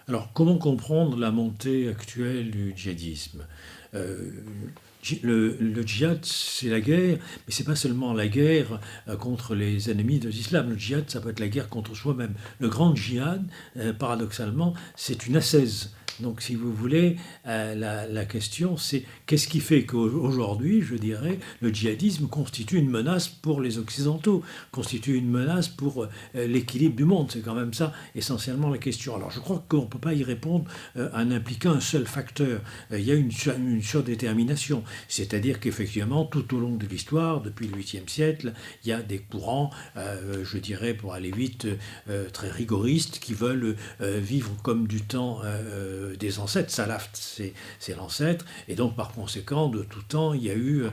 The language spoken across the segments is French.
Alors, comment comprendre la montée actuelle du djihadisme? Euh, le djihad, c'est la guerre, mais c'est pas seulement la guerre contre les ennemis de l'islam. Le djihad, ça peut être la guerre contre soi-même. Le grand djihad, paradoxalement, c'est une ascèse. Donc, si vous voulez, la question, c'est qu'est-ce qui fait qu'aujourd'hui, je dirais, le djihadisme constitue une menace pour les Occidentaux, constitue une menace pour l'équilibre du monde. C'est quand même ça, essentiellement, la question. Alors, je crois qu'on ne peut pas y répondre en impliquant un seul facteur. Il y a une surdétermination. C'est-à-dire qu'effectivement, tout au long de l'histoire, depuis le 8e siècle, il y a des courants, je dirais, pour aller vite, très rigoristes, qui veulent vivre comme du temps des ancêtres. Salaf, c'est l'ancêtre. Et donc, par conséquent, de tout temps, il y a eu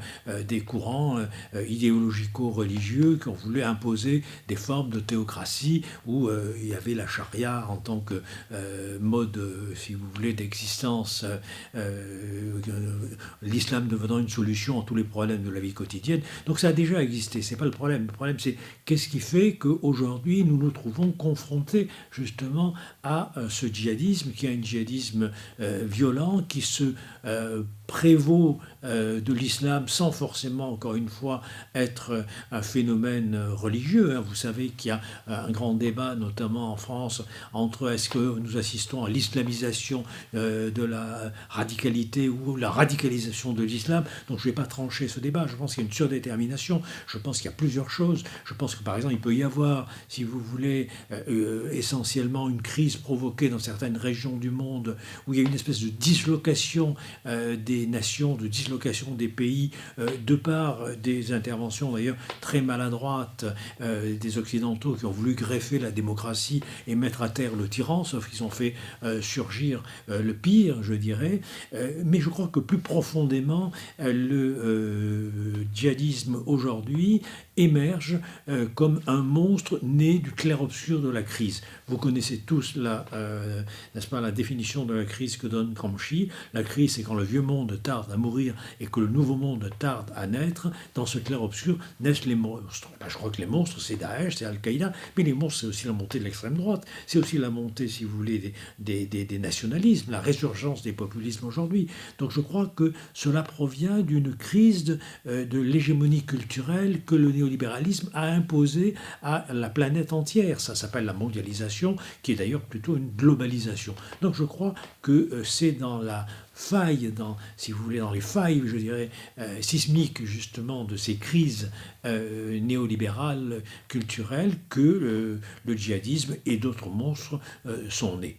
des courants idéologico-religieux qui ont voulu imposer des formes de théocratie où il y avait la charia en tant que mode, si vous voulez, d'existence, l'islam devenant une solution à tous les problèmes de la vie quotidienne. Donc ça a déjà existé, c'est pas le problème. Le problème, c'est qu'est-ce qui fait qu'aujourd'hui, nous nous trouvons confrontés justement à ce djihadisme, qui est un djihadisme violent, qui se prévaut de l'islam sans forcément, encore une fois, être un phénomène religieux. Vous savez qu'il y a un grand débat, notamment en France, entre est-ce que nous assistons à l'islamisation de la radicalité ou la radicalisation de l'islam. Donc je ne vais pas trancher ce débat. Je pense qu'il y a une surdétermination. Je pense qu'il y a plusieurs choses. Je pense que, par exemple, il peut y avoir, si vous voulez, essentiellement une crise provoquée dans certaines régions du monde où il y a une espèce de dislocation des nations, de dislocation des pays, de par des interventions d'ailleurs très maladroites des Occidentaux qui ont voulu greffer la démocratie et mettre à terre le tyran, sauf qu'ils ont fait surgir le pire, je dirais. Mais je crois que plus profondément, le djihadisme aujourd'hui émerge comme un monstre né du clair-obscur de la crise. Vous connaissez tous n'est-ce pas, la définition de la crise que donne Gramsci. La crise, c'est quand le vieux monde tarde à mourir et que le nouveau monde tarde à naître. Dans ce clair-obscur naissent les monstres. Je crois que les monstres, c'est Daesh, c'est Al-Qaïda, mais les monstres, c'est aussi la montée de l'extrême droite. C'est aussi la montée, si vous voulez, des nationalismes, la résurgence des populismes aujourd'hui. Donc je crois que cela provient d'une crise de l'hégémonie culturelle que le néolibéralisme a imposée à la planète entière. Ça s'appelle la mondialisation, qui est d'ailleurs plutôt une globalisation. Donc je crois que c'est dans la faille, si vous voulez, dans les failles, je dirais, sismiques justement de ces crises néolibérales, culturelles, que le djihadisme et d'autres monstres sont nés.